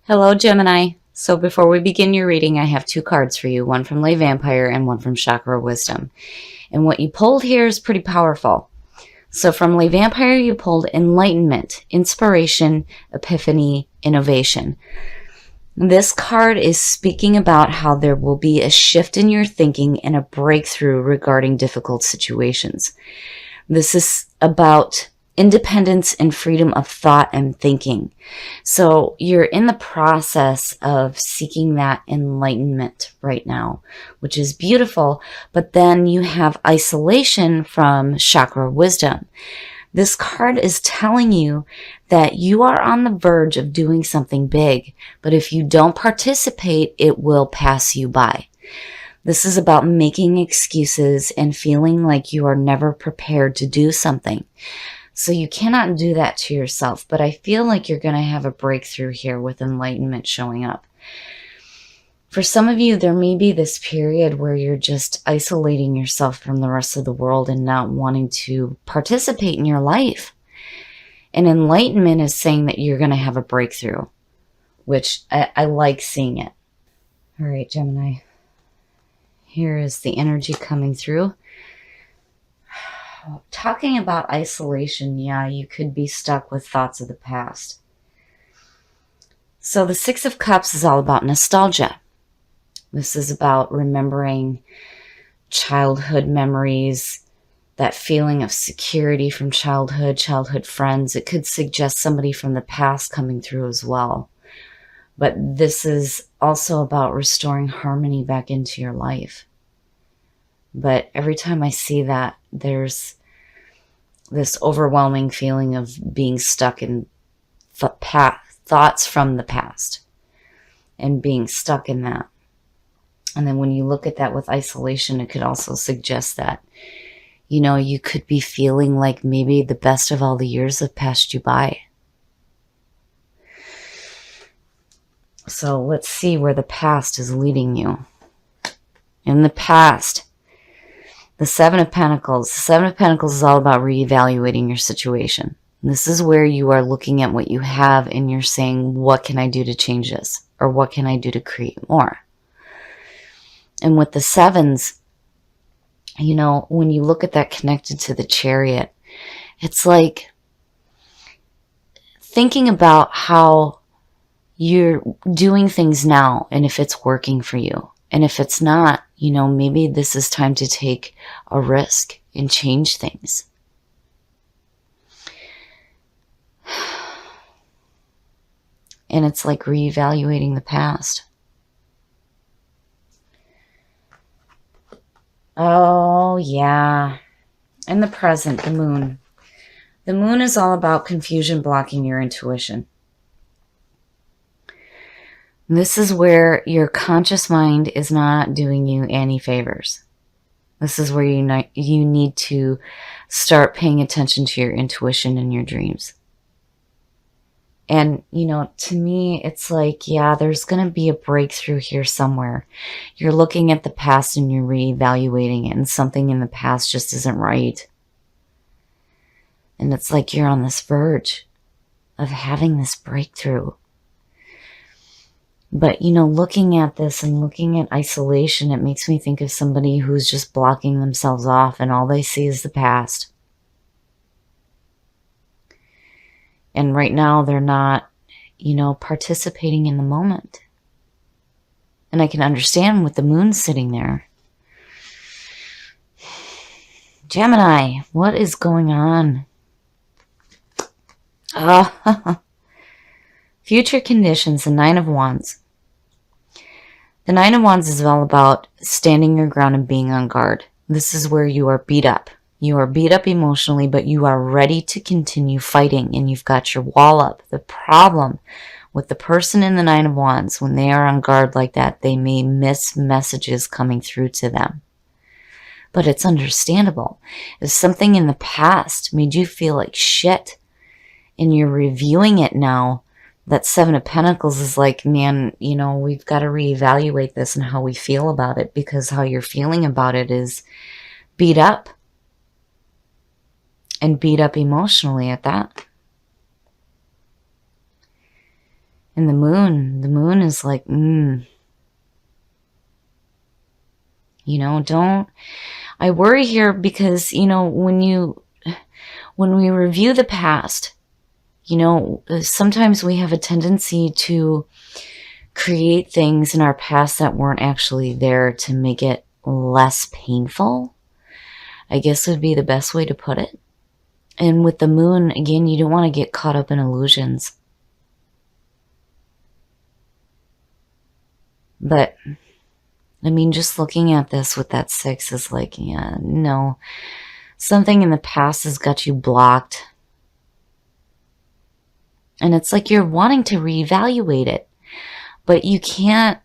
Hello, Gemini. So before we begin your reading, I have two cards for you, one from Lay Vampire and one from Chakra Wisdom. And what you pulled here is pretty powerful. So from Lay Vampire, you pulled Enlightenment, Inspiration, Epiphany, Innovation. This card is speaking about how there will be a shift in your thinking and a breakthrough regarding difficult situations. This is about independence and freedom of thought and thinking. So you're in the process of seeking that enlightenment right now, which is beautiful. But then you have isolation from Chakra Wisdom. This card is telling you that you are on the verge of doing something big, but if you don't participate, it will pass you by. This is about making excuses and feeling like you are never prepared to do something. So you cannot do that to yourself, but I feel like you're going to have a breakthrough here with enlightenment showing up. For some of you, there may be this period where you're just isolating yourself from the rest of the world and not wanting to participate in your life. And enlightenment is saying that you're going to have a breakthrough, which I like seeing it. All right, Gemini. Here is the energy coming through. Talking about isolation, yeah, you could be stuck with thoughts of the past. So the Six of Cups is all about nostalgia. This is about remembering childhood memories, that feeling of security from childhood friends. It could suggest somebody from the past coming through as well. But this is also about restoring harmony back into your life. But every time I see that, there's this overwhelming feeling of being stuck in thoughts from the past and being stuck in that. And then when you look at that with isolation, it could also suggest that, you could be feeling like maybe the best of all the years have passed you by. So let's see where the past is leading you. In the past, the Seven of Pentacles. The Seven of Pentacles is all about reevaluating your situation. This is where you are looking at what you have and you're saying, what can I do to change this? Or what can I do to create more? And with the sevens, when you look at that connected to the Chariot, it's like thinking about how you're doing things now and if it's working for you. And if it's not, maybe this is time to take a risk and change things. And it's like reevaluating the past. Oh, yeah. And the present, the moon. The moon is all about confusion blocking your intuition. This is where your conscious mind is not doing you any favors. This is where you need to start paying attention to your intuition and your dreams. And, to me, it's like, yeah, there's going to be a breakthrough here somewhere. You're looking at the past and you're reevaluating it, and something in the past just isn't right. And it's like you're on this verge of having this breakthrough. But, looking at this and looking at isolation, it makes me think of somebody who's just blocking themselves off and all they see is the past. And right now they're not, participating in the moment. And I can understand with the moon sitting there. Gemini, what is going on? Future conditions, the Nine of Wands. The Nine of Wands is all about standing your ground and being on guard. This is where you are beat up. You are beat up emotionally, but you are ready to continue fighting, and you've got your wall up. The problem with the person in the Nine of Wands, when they are on guard like that, they may miss messages coming through to them. But it's understandable. If something in the past made you feel like shit, and you're reviewing it now, that Seven of Pentacles is like, man, we've got to reevaluate this and how we feel about it, because how you're feeling about it is beat up. And beat up emotionally at that. And the moon is like, you know, don't, I worry here because, you know, when we review the past, you know, sometimes we have a tendency to create things in our past that weren't actually there to make it less painful, I guess would be the best way to put it. And with the moon, again, you don't want to get caught up in illusions. But, I mean, just looking at this with that 6 is like, yeah, no. Something in the past has got you blocked. And it's like you're wanting to reevaluate it. But you can't.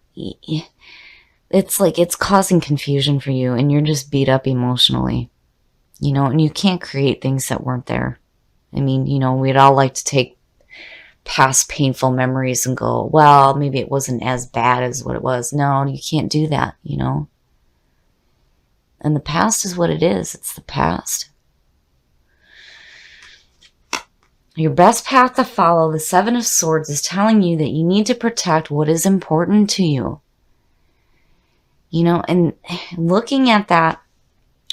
It's like it's causing confusion for you and you're just beat up emotionally. You know, and you can't create things that weren't there. I mean, you know, we'd all like to take past painful memories and go, well, maybe it wasn't as bad as what it was. No, you can't do that, you know. And the past is what it is. It's the past. Your best path to follow, the 7 of Swords, is telling you that you need to protect what is important to you. You know, and looking at that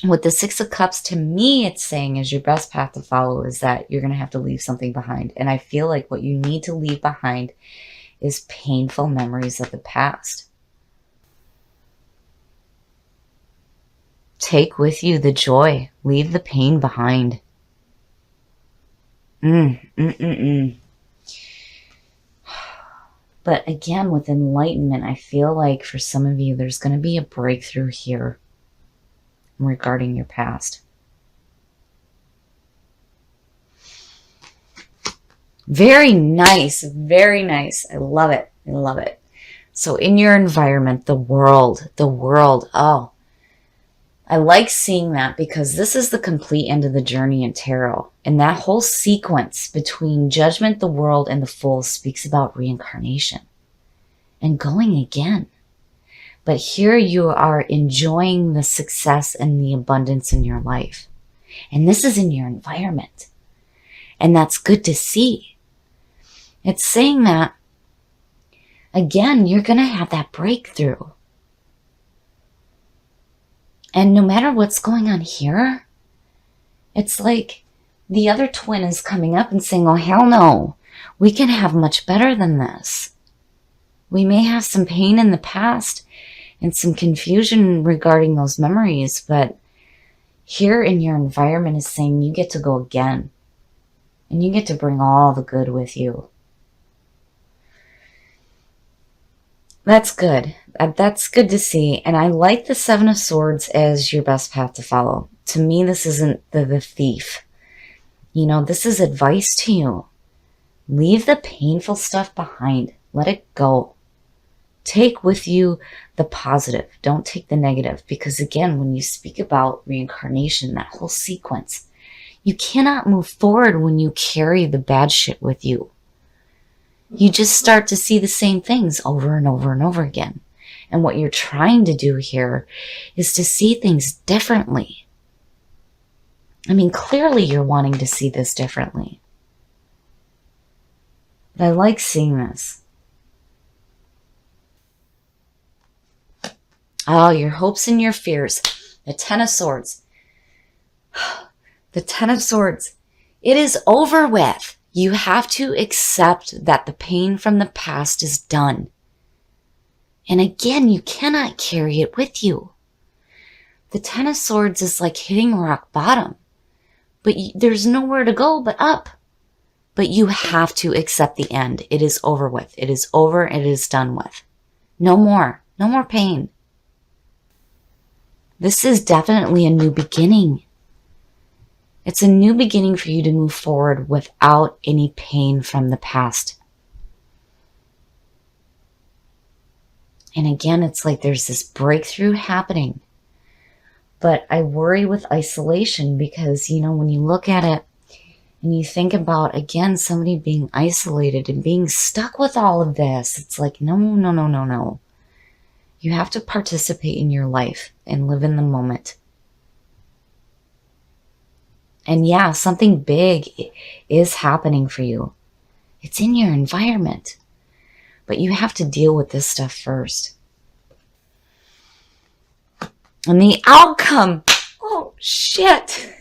with the 6 of Cups, to me, it's saying is your best path to follow is that you're going to have to leave something behind. And I feel like what you need to leave behind is painful memories of the past. Take with you the joy. Leave the pain behind. But again, with enlightenment, I feel like for some of you, there's going to be a breakthrough here regarding your past. Very nice. Very nice. I love it. I love it. So in your environment, the world, oh, I like seeing that because this is the complete end of the journey in tarot. And that whole sequence between Judgment, the world, and the Fool speaks about reincarnation and going again. But here you are enjoying the success and the abundance in your life. And this is in your environment. And that's good to see. It's saying that, again, you're going to have that breakthrough. And no matter what's going on here, it's like the other twin is coming up and saying, oh, hell no, we can have much better than this. We may have some pain in the past and some confusion regarding those memories, but here in your environment is saying you get to go again. And you get to bring all the good with you. That's good. That's good to see. And I like the 7 of Swords as your best path to follow. To me, this isn't the thief. You know, this is advice to you. Leave the painful stuff behind. Let it go. Take with you the positive. Don't take the negative. Because again, when you speak about reincarnation, that whole sequence, you cannot move forward when you carry the bad shit with you. You just start to see the same things over and over and over again. And what you're trying to do here is to see things differently. I mean, clearly you're wanting to see this differently. But I like seeing this. Oh, your hopes and your fears. The 10 of Swords. The 10 of Swords. It is over with. You have to accept that the pain from the past is done. And again, you cannot carry it with you. The 10 of Swords is like hitting rock bottom. But there's nowhere to go but up. But you have to accept the end. It is over with. It is over. It is done with. No more. No more pain. This is definitely a new beginning. It's a new beginning for you to move forward without any pain from the past. And again, it's like there's this breakthrough happening. But I worry with isolation because, you know, when you look at it and you think about, again, somebody being isolated and being stuck with all of this, it's like, no, no, no, no, no. You have to participate in your life and live in the moment. And yeah, something big is happening for you. It's in your environment. But you have to deal with this stuff first. And the outcome, oh shit.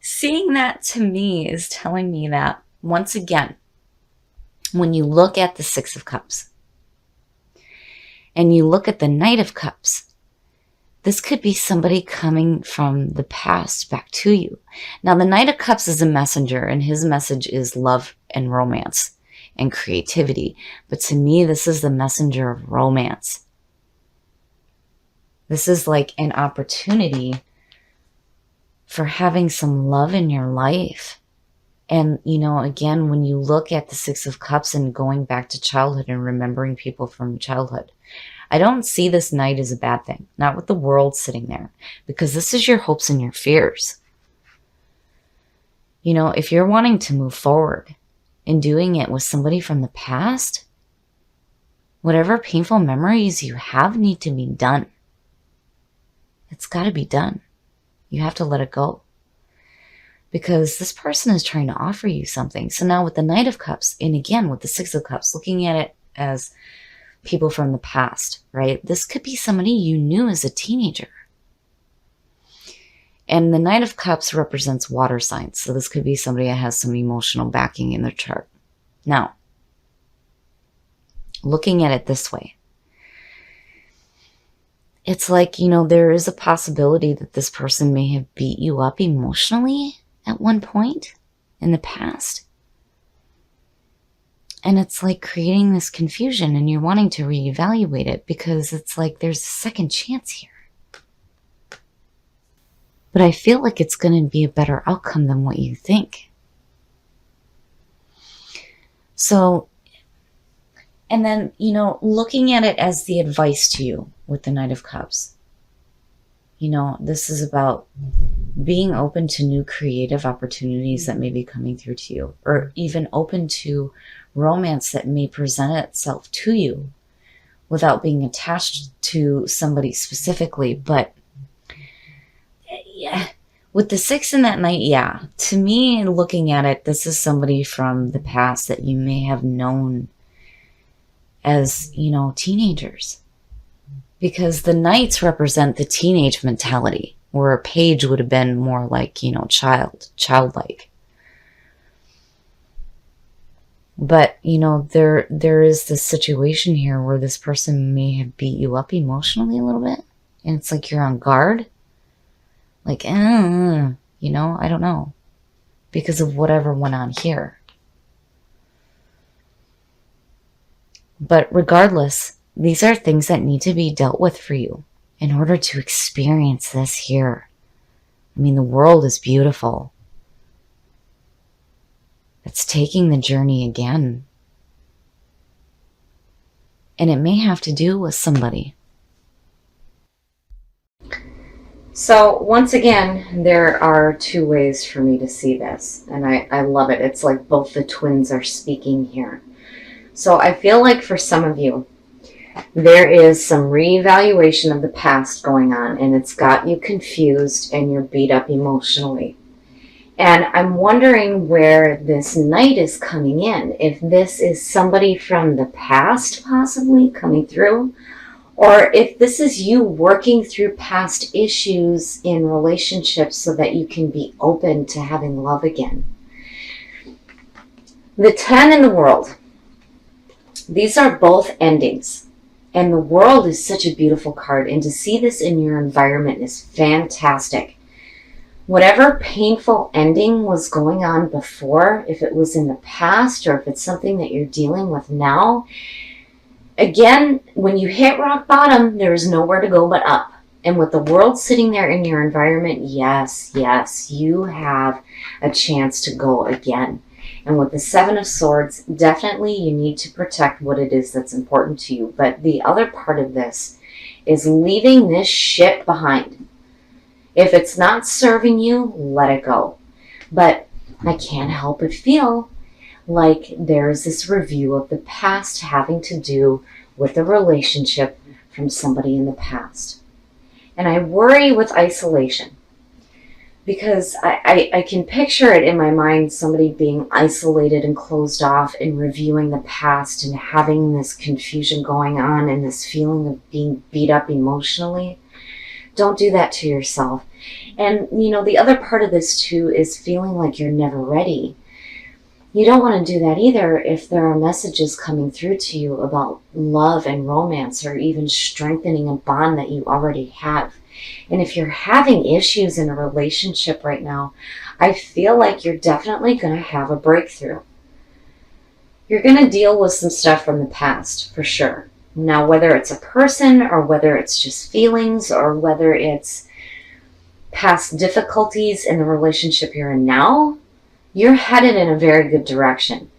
Seeing that to me is telling me that, once again, when you look at the Six of Cups and you look at the Knight of Cups, this could be somebody coming from the past back to you. Now, the Knight of Cups is a messenger, and his message is love and romance and creativity. But to me, this is the messenger of romance. This is like an opportunity for having some love in your life. And, you know, again, when you look at the Six of Cups and going back to childhood and remembering people from childhood, I don't see this Knight as a bad thing. Not with the world sitting there. Because this is your hopes and your fears. You know, if you're wanting to move forward and doing it with somebody from the past, whatever painful memories you have need to be done. It's got to be done. You have to let it go. Because this person is trying to offer you something. So now with the Knight of Cups, and again with the Six of Cups, looking at it as people from the past, right? This could be somebody you knew as a teenager. And the Knight of Cups represents water signs. So this could be somebody that has some emotional backing in their chart. Now, looking at it this way, it's like, you know, there is a possibility that this person may have beat you up emotionally at one point in the past. And it's like creating this confusion, and you're wanting to reevaluate it because it's like there's a second chance here. But I feel like it's going to be a better outcome than what you think. So, and then, you know, looking at it as the advice to you with the Knight of Cups. You know, this is about being open to new creative opportunities that may be coming through to you, or even open to romance that may present itself to you without being attached to somebody specifically. But yeah, with the Six and that Knight, yeah, to me, looking at it, this is somebody from the past that you may have known as, you know, teenagers. Because the Knights represent the teenage mentality, where a page would have been more like, you know, childlike. But, you know, there is this situation here where this person may have beat you up emotionally a little bit. And it's like you're on guard. Like, you know, I don't know. Because of whatever went on here. But regardless, these are things that need to be dealt with for you in order to experience this here. I mean, the world is beautiful. It's taking the journey again. And it may have to do with somebody. So once again, there are two ways for me to see this. And I love it. It's like both the twins are speaking here. So I feel like for some of you, there is some reevaluation of the past going on, and it's got you confused and you're beat up emotionally. And I'm wondering where this Knight is coming in. If this is somebody from the past possibly coming through, or if this is you working through past issues in relationships so that you can be open to having love again. The 10 in the world. These are both endings. And the world is such a beautiful card. And to see this in your environment is fantastic. Whatever painful ending was going on before, if it was in the past or if it's something that you're dealing with now, again, when you hit rock bottom, there is nowhere to go but up. And with the world sitting there in your environment, yes, you have a chance to go again. And with the Seven of Swords, definitely you need to protect what it is that's important to you. But the other part of this is leaving this shit behind. If it's not serving you, let it go. But I can't help but feel like there's this review of the past having to do with a relationship from somebody in the past. And I worry with isolation. because I can picture it in my mind, somebody being isolated and closed off and reviewing the past and having this confusion going on and this feeling of being beat up emotionally. Don't do that to yourself. And, the other part of this too is feeling like you're never ready. You don't want to do that either if there are messages coming through to you about love and romance, or even strengthening a bond that you already have. And if you're having issues in a relationship right now, I feel like you're definitely going to have a breakthrough. You're going to deal with some stuff from the past, for sure. Now, whether it's a person, or whether it's just feelings, or whether it's past difficulties in the relationship you're in now, you're headed in a very good direction.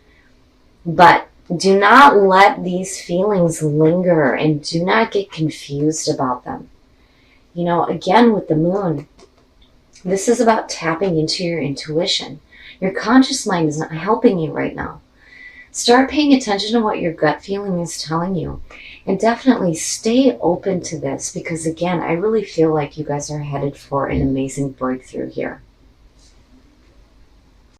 But do not let these feelings linger, and do not get confused about them. Again, with the moon, this is about tapping into your intuition. Your conscious mind is not helping you right now. Start paying attention to what your gut feeling is telling you. And definitely stay open to this, because again, I really feel like you guys are headed for an amazing breakthrough here.